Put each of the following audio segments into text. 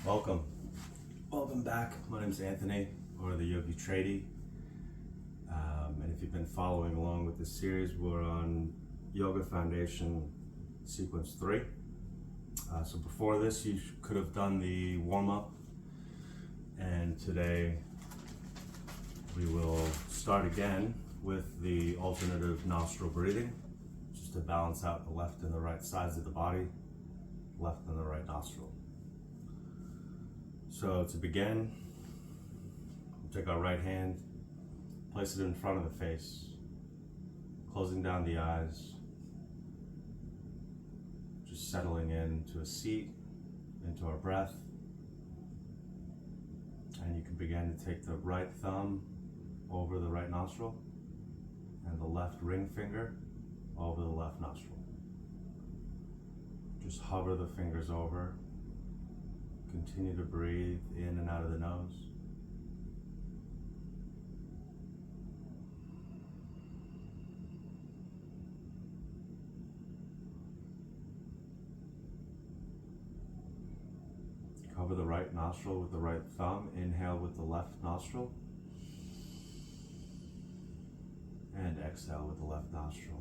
Welcome. Welcome back. My name is Anthony, or the YogiTradie. And if you've been following along with this series, we're on Yoga Foundation Sequence 3. So before this, you could have done the warm-up. And today, we will start again with the alternative nostril breathing, just to balance out the left and the right sides of the body, left and the right nostril. So to begin, we'll take our right hand, place it in front of the face, closing down the eyes, just settling into a seat, into our breath. And you can begin to take the right thumb over the right nostril and the left ring finger over the left nostril. Just hover the fingers over. Continue to breathe in and out of the nose. Cover the right nostril with the right thumb. Inhale with the left nostril. And exhale with the left nostril.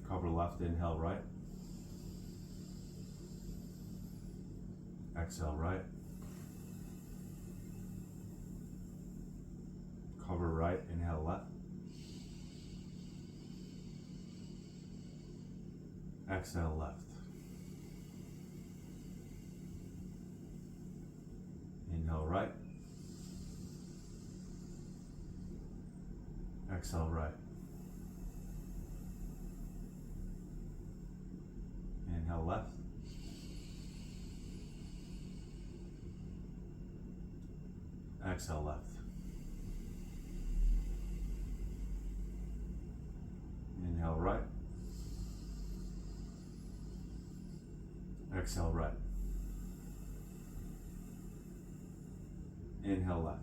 Cover left, inhale right. Exhale right. Cover right, inhale left. Exhale left. Inhale right. Exhale right. Inhale left. Exhale left. Inhale right. Exhale right. Inhale left.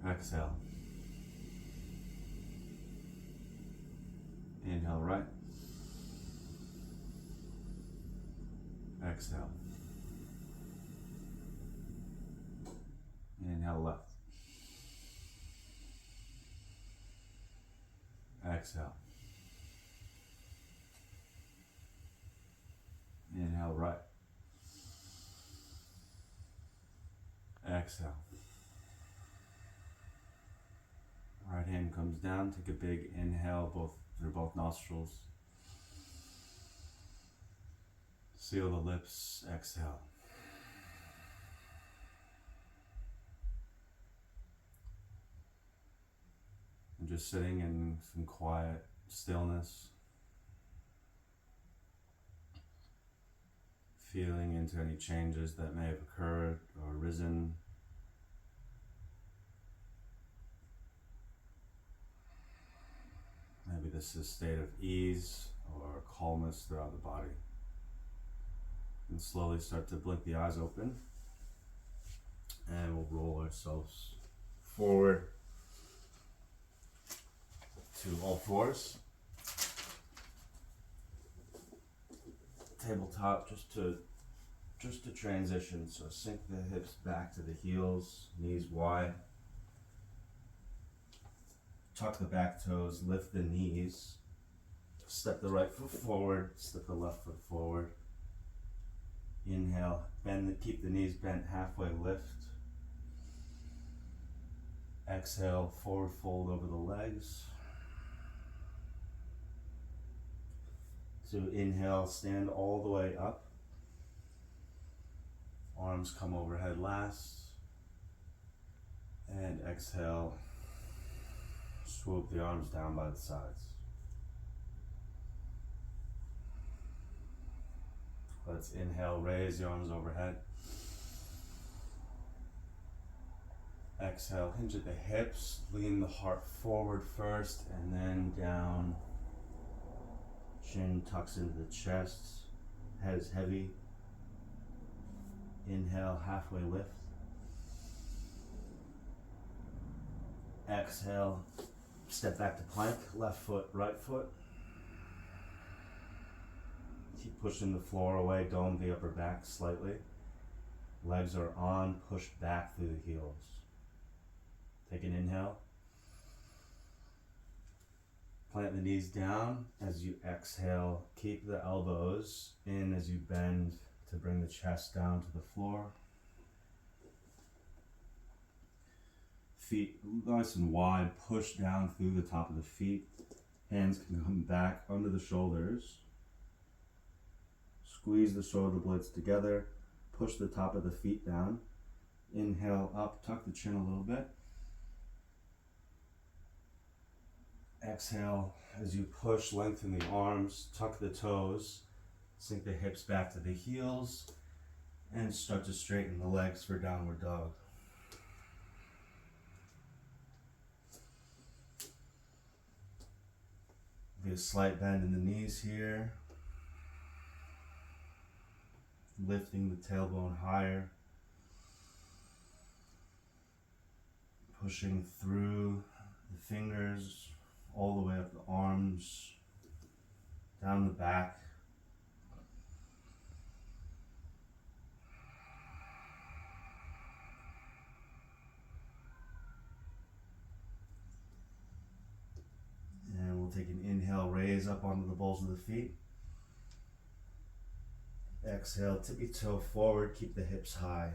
Exhale. Inhale right. Exhale. Inhale left. Exhale. Inhale right. Exhale. Right hand comes down. Take a big inhale through both nostrils. Seal the lips. Exhale. And just sitting in some quiet stillness, feeling into any changes that may have occurred or arisen. Maybe this is a state of ease or calmness throughout the body. And slowly start to blink the eyes open, and we'll roll ourselves forward to all fours. Tabletop, just to transition. So sink the hips back to the heels, knees wide. Tuck the back toes, lift the knees. Step the right foot forward, step the left foot forward. Inhale, keep the knees bent, halfway lift. Exhale, forward fold over the legs. So inhale, stand all the way up. Arms come overhead last. And exhale, swoop the arms down by the sides. Let's inhale, raise the arms overhead. Exhale, hinge at the hips, lean the heart forward first and then down. Chin tucks into the chest, head is heavy. Inhale, halfway lift. Exhale, step back to plank, left foot, right foot. Keep pushing the floor away, dome the upper back slightly. Legs are on, push back through the heels. Take an inhale. Plant the knees down as you exhale. Keep the elbows in as you bend to bring the chest down to the floor. Feet nice and wide, push down through the top of the feet. Hands can come back under the shoulders. Squeeze the shoulder blades together. Push the top of the feet down. Inhale up, tuck the chin a little bit. Exhale as you push, lengthen the arms, tuck the toes, sink the hips back to the heels, and start to straighten the legs for downward dog. Be a slight bend in the knees here. Lifting the tailbone higher. Pushing through the fingers, all the way up the arms, down the back. And we'll take an inhale, raise up onto the balls of the feet. Exhale, tippy toe forward, keep the hips high.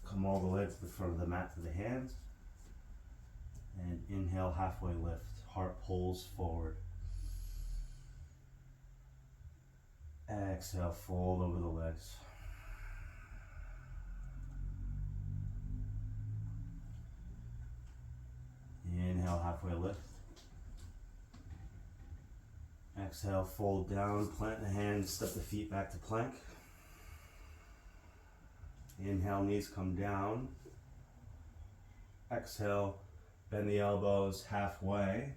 Come all the way to the front of the mat to the hands. And inhale, halfway lift, heart pulls forward. Exhale, fold over the legs. Inhale, halfway lift. Exhale, fold down, plant the hands, step the feet back to plank. Inhale, knees come down. Exhale, bend the elbows halfway,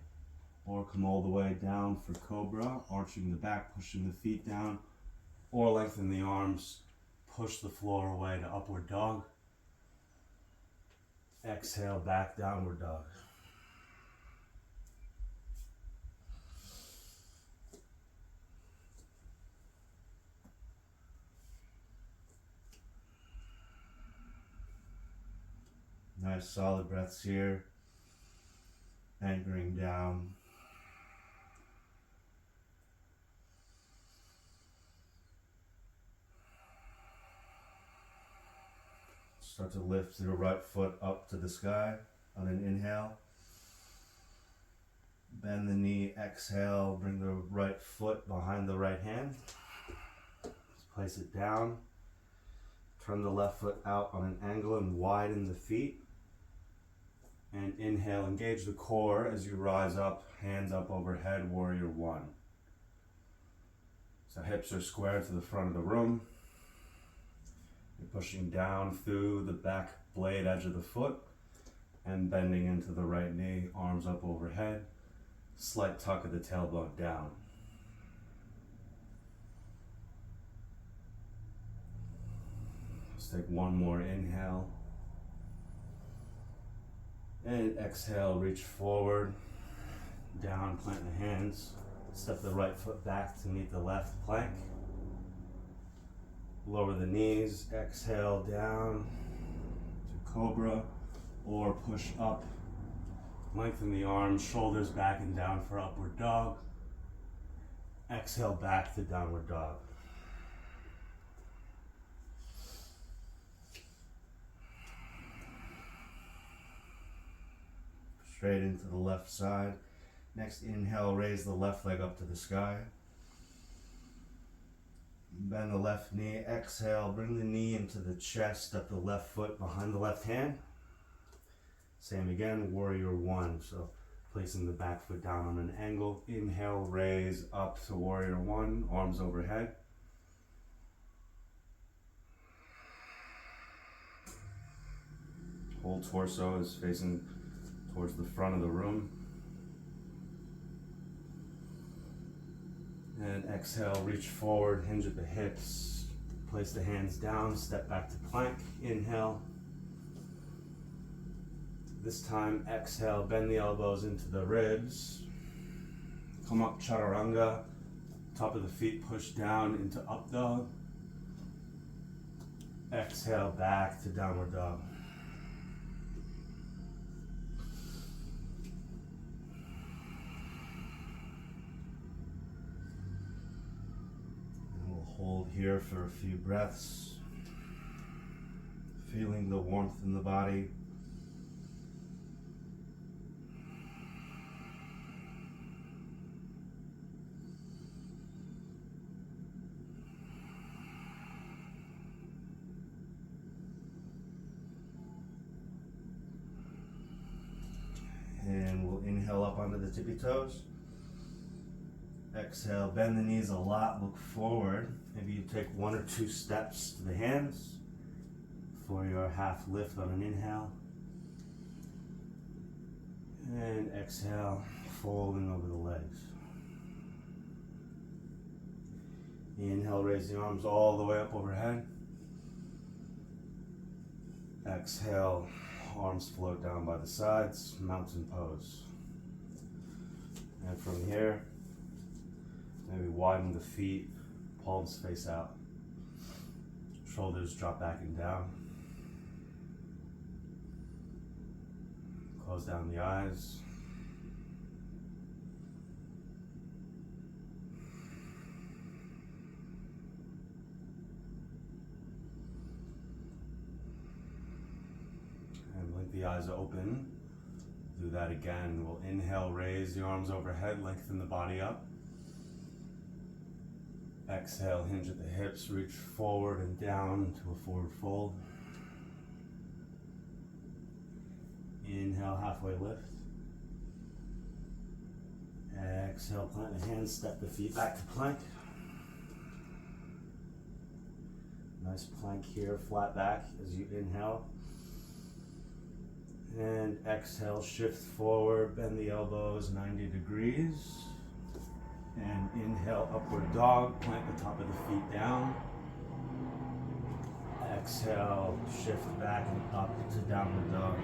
or come all the way down for cobra, arching the back, pushing the feet down, or lengthen the arms, push the floor away to upward dog. Exhale, back, downward dog. Nice solid breaths here. Anchoring down. Start to lift your right foot up to the sky on an inhale. Bend the knee, exhale, bring the right foot behind the right hand. Just place it down. Turn the left foot out on an angle and widen the feet. And inhale, engage the core as you rise up, hands up overhead, warrior one. So hips are square to the front of the room. You're pushing down through the back blade edge of the foot and bending into the right knee, arms up overhead, slight tuck of the tailbone down. Let's take one more inhale. And exhale, reach forward, down, plant the hands, step the right foot back to meet the left plank. Lower the knees, exhale down to cobra or push up. Lengthen the arms, shoulders back and down for upward dog. Exhale back to downward dog. Straight into the left side. Next inhale, raise the left leg up to the sky. Bend the left knee, exhale, bring the knee into the chest, step the left foot behind the left hand. Same again, warrior one. So placing the back foot down on an angle. Inhale, raise up to warrior one, arms overhead. Whole torso is facing towards the front of the room. And exhale, reach forward, hinge at the hips. Place the hands down, step back to plank. Inhale. This time, exhale, bend the elbows into the ribs. Come up, chaturanga. Top of the feet push down into up dog. Exhale back to downward dog. And we'll hold here for a few breaths, feeling the warmth in the body. And we'll inhale up onto the tippy toes. Exhale, bend the knees a lot, look forward. Maybe you take 1 or 2 steps to the hands for your half lift on an inhale. And exhale, folding over the legs. Inhale, raise the arms all the way up overhead. Exhale, arms float down by the sides, mountain pose. And from here, maybe widen the feet, palms face out. Shoulders drop back and down. Close down the eyes. Blink the eyes open. Do that again. We'll inhale, raise the arms overhead, lengthen the body up. Exhale, hinge at the hips, reach forward and down to a forward fold. Inhale, halfway lift. Exhale, plant the hands, step the feet back to plank. Nice plank here, flat back as you inhale. And exhale, shift forward, bend the elbows 90 degrees. And inhale, upward dog, plant the top of the feet down. Exhale, shift back and up to downward dog.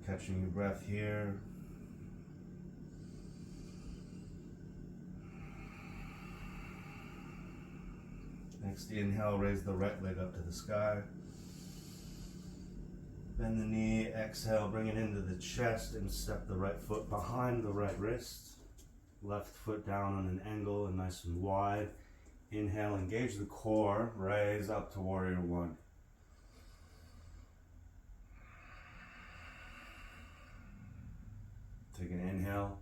Catching your breath here. Next inhale, raise the right leg up to the sky. Bend the knee, exhale, bring it into the chest and step the right foot behind the right wrist. Left foot down on an angle and nice and wide. Inhale, engage the core, raise up to warrior one. Take an inhale.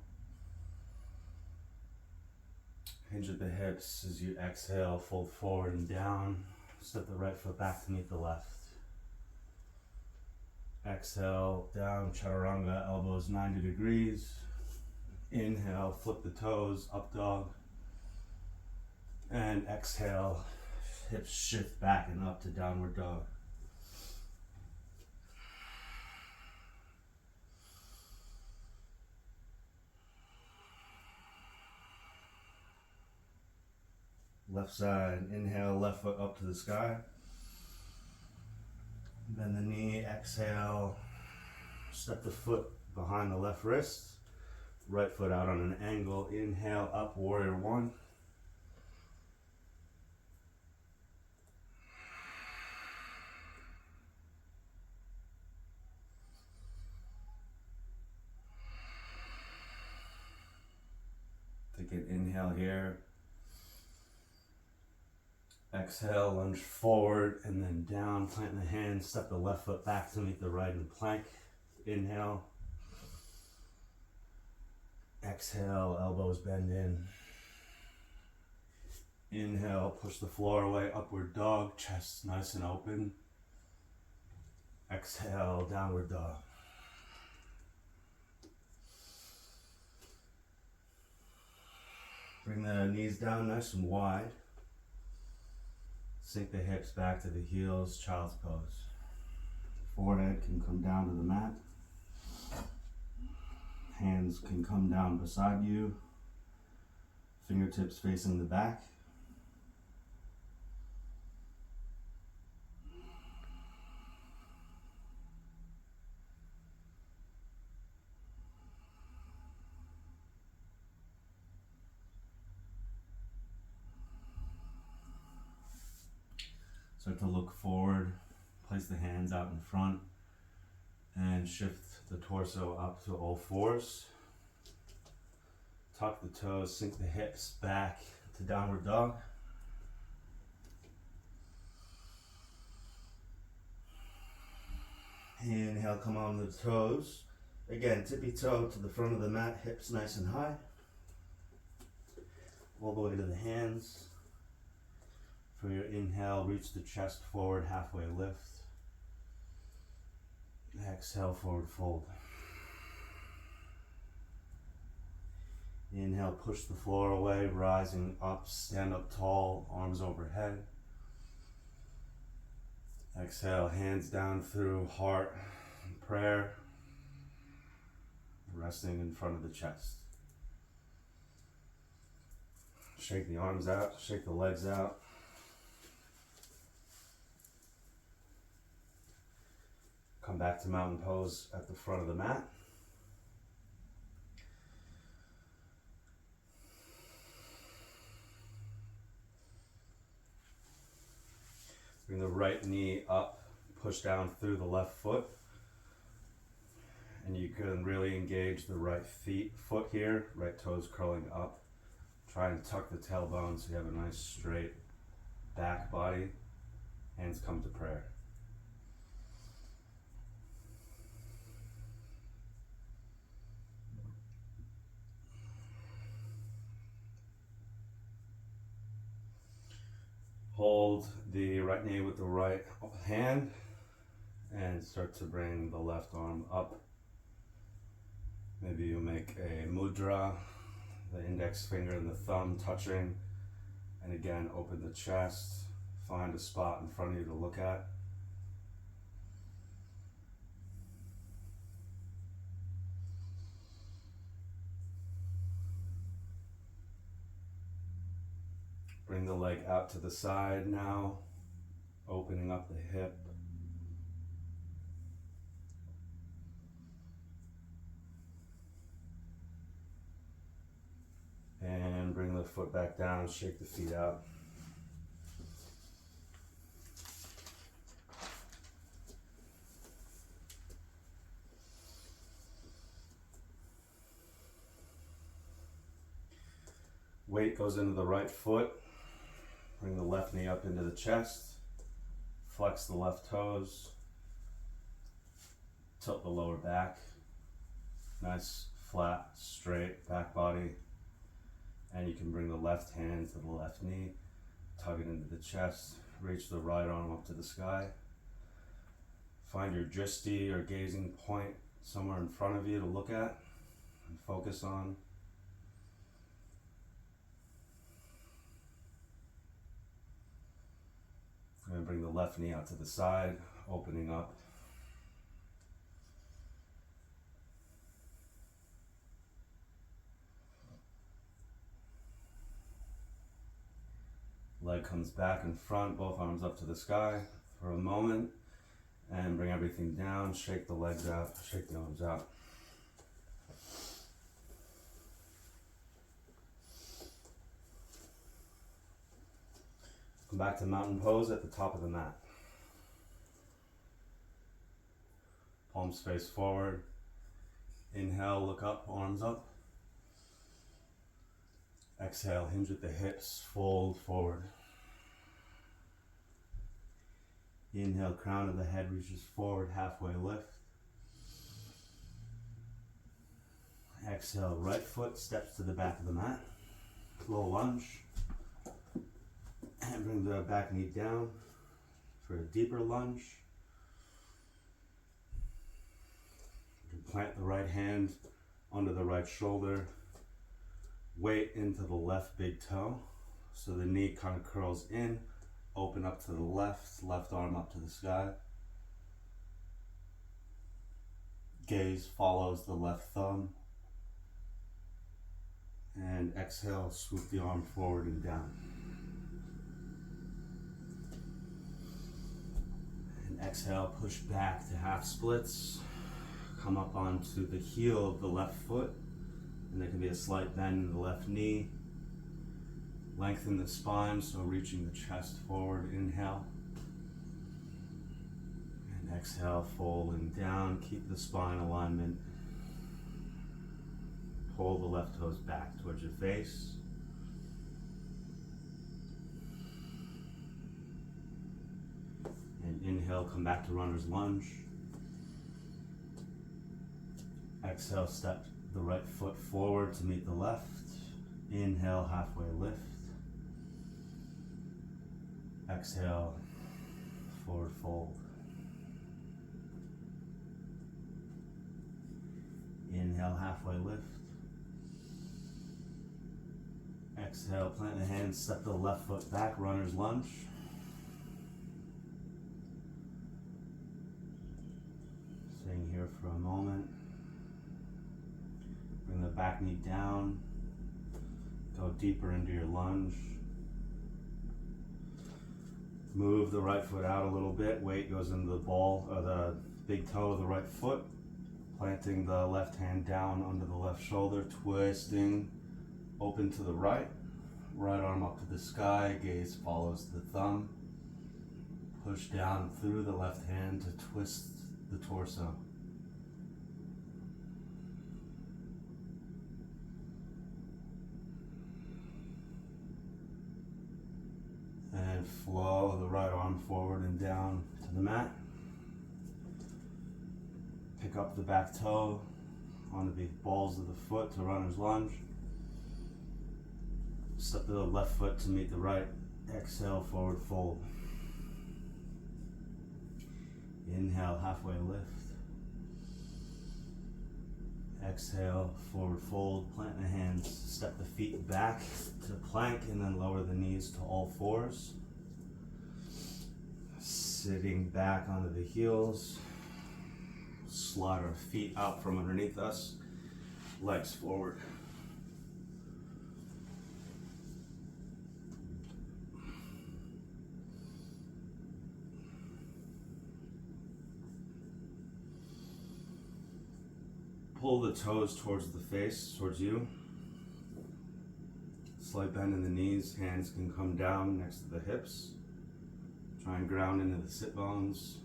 Hinge at the hips as you exhale, fold forward and down. Step the right foot back to meet the left. Exhale, down, chaturanga, elbows 90 degrees. Inhale, flip the toes, up dog. And exhale, hips shift back and up to downward dog. Left side, inhale, left foot up to the sky. Bend the knee, exhale, step the foot behind the left wrist. Right foot out on an angle, inhale, up, warrior one. Take an inhale here. Exhale, lunge forward and then down, plant the hands, step the left foot back to meet the right in plank. Inhale. Exhale, elbows bend in. Inhale, push the floor away, upward dog, chest nice and open. Exhale, downward dog. Bring the knees down nice and wide. Sink the hips back to the heels, child's pose. Forehead can come down to the mat. Hands can come down beside you. Fingertips facing the back. Start to look forward, place the hands out in front, and shift the torso up to all fours. Tuck the toes, sink the hips back to downward dog. Inhale, come on the toes. Again, tippy toe to the front of the mat, hips nice and high. All the way to the hands. For your inhale, reach the chest forward, halfway lift. Exhale, forward fold. Inhale, push the floor away, rising up, stand up tall, arms overhead. Exhale, hands down through heart, prayer, resting in front of the chest. Shake the arms out, shake the legs out. Come back to mountain pose at the front of the mat. Bring the right knee up, push down through the left foot. And you can really engage the right foot here, right toes curling up. Try and tuck the tailbone so you have a nice straight back body. Hands come to prayer. Hold the right knee with the right hand and start to bring the left arm up. Maybe you make a mudra, the index finger and the thumb touching, and again open the chest, find a spot in front of you to look at. Bring the leg out to the side now, opening up the hip. And bring the foot back down, shake the feet out. Weight goes into the right foot. Bring the left knee up into the chest. Flex the left toes. Tilt the lower back. Nice, flat, straight back body. And you can bring the left hand to the left knee. Tug it into the chest. Reach the right arm up to the sky. Find your dristi or gazing point somewhere in front of you to look at and focus on. And bring the left knee out to the side, opening up. Leg comes back in front, both arms up to the sky for a moment, and bring everything down, shake the legs out, shake the arms out. Come back to mountain pose at the top of the mat. Palms face forward. Inhale, look up, arms up. Exhale, hinge at the hips, fold forward. Inhale, crown of the head reaches forward, halfway lift. Exhale, right foot steps to the back of the mat. Low lunge. And bring the back knee down for a deeper lunge. You can plant the right hand under the right shoulder. Weight into the left big toe. So the knee kind of curls in. Open up to the left arm up to the sky. Gaze follows the left thumb. And exhale, swoop the arm forward and down. Exhale, push back to half splits. Come up onto the heel of the left foot. And there can be a slight bend in the left knee. Lengthen the spine, so reaching the chest forward. Inhale. Exhale, folding down. Keep the spine alignment. Pull the left toes back towards your face. And inhale, come back to runner's lunge. Exhale, step the right foot forward to meet the left. Inhale, halfway lift. Exhale, forward fold. Inhale, halfway lift. Exhale, plant the hands, step the left foot back, runner's lunge. Staying here for a moment. Bring the back knee down. Go deeper into your lunge. Move the right foot out a little bit. Weight goes into the ball, or the big toe of the right foot. Planting the left hand down under the left shoulder, twisting, open to the right. Right arm up to the sky, gaze follows the thumb. Push down through the left hand to twist the torso. And flow the right arm forward and down to the mat. Pick up the back toe onto the balls of the foot to runner's lunge. Step the left foot to meet the right. Exhale, forward fold. Inhale, halfway lift. Exhale, forward fold. Plant the hands. Step the feet back to plank and then lower the knees to all fours. Sitting back onto the heels. Slide our feet out from underneath us. Legs forward. Pull the toes towards the face, towards you. Slight bend in the knees, hands can come down next to the hips. Try and ground into the sit bones.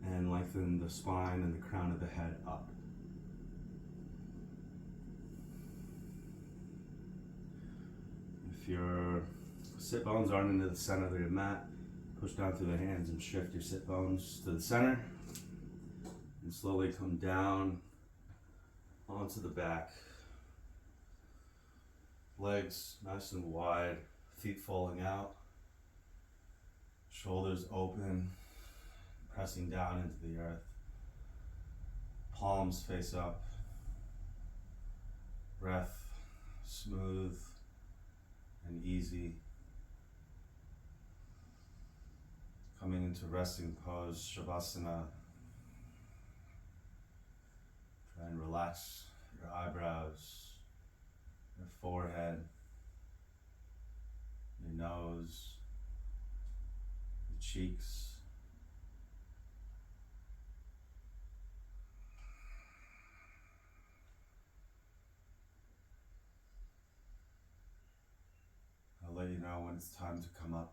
And lengthen the spine and the crown of the head up. If your sit bones aren't into the center of your mat, push down through the hands and shift your sit bones to the center. And slowly come down onto the back. Legs nice and wide, feet falling out. Shoulders open, pressing down into the earth. Palms face up. Breath smooth and easy. Coming into resting pose, Shavasana. Try and relax your eyebrows, your forehead, your nose, your cheeks. I'll let you know when it's time to come up.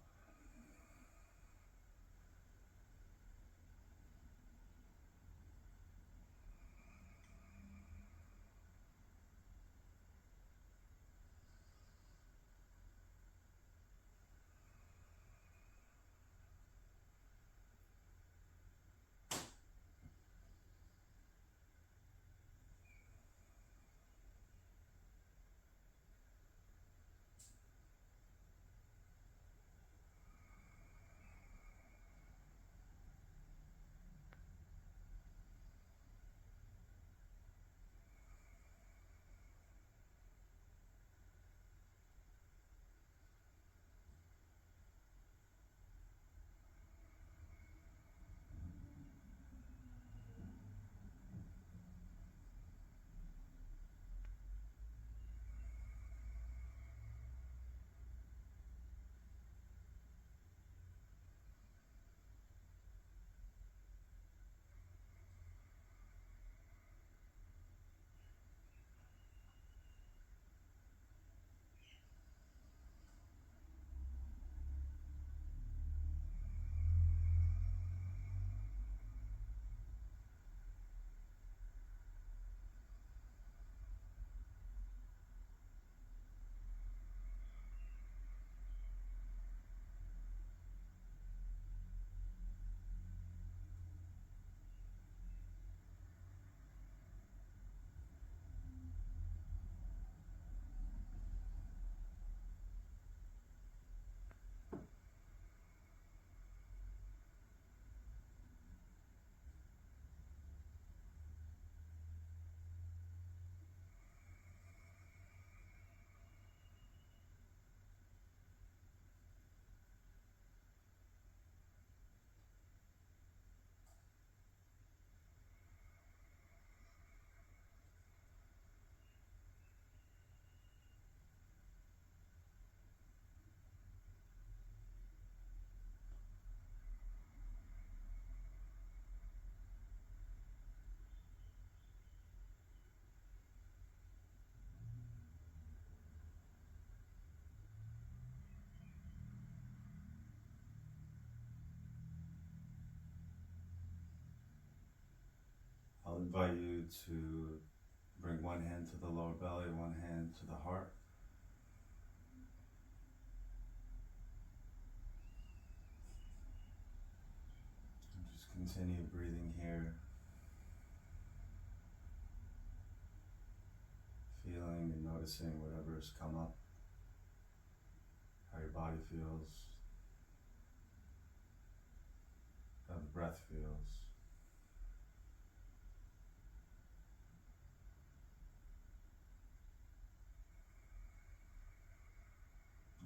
invite you to bring one hand to the lower belly, one hand to the heart. And just continue breathing here, feeling and noticing whatever has come up, how your body feels, how the breath feels.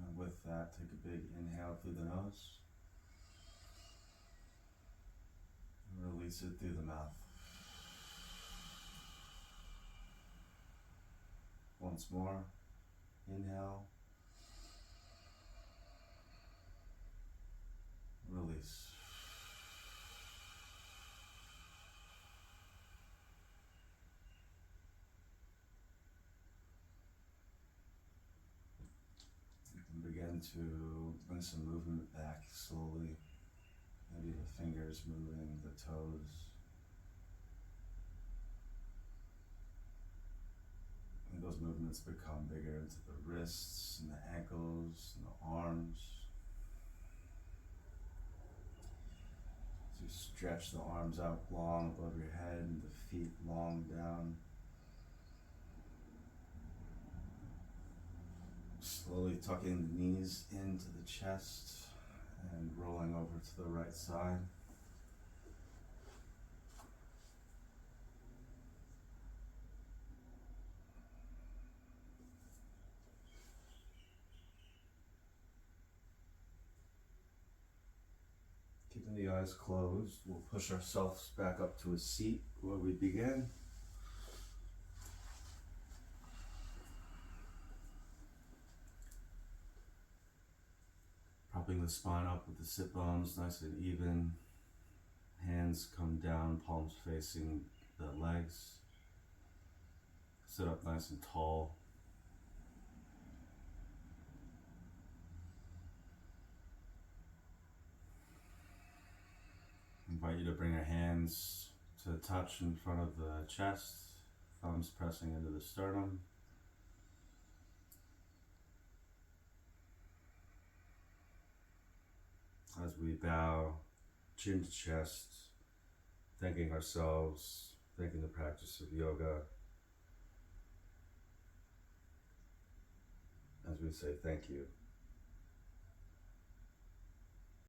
And with that, take a big inhale through the nose and release it through the mouth. Once more, inhale, release. You can begin to bring some movement back slowly, maybe the fingers moving, the toes. And those movements become bigger into the wrists and the ankles and the arms. So you stretch the arms out long above your head and the feet long down. Slowly tucking the knees into the chest and rolling over to the right side. Keeping the eyes closed, we'll push ourselves back up to a seat where we began. Propping the spine up with the sit bones nice and even. Hands come down, palms facing the legs. Sit up nice and tall. Invite you to bring your hands to touch in front of the chest, thumbs pressing into the sternum. As we bow, chin to chest, thanking ourselves, thanking the practice of yoga. As we say thank you.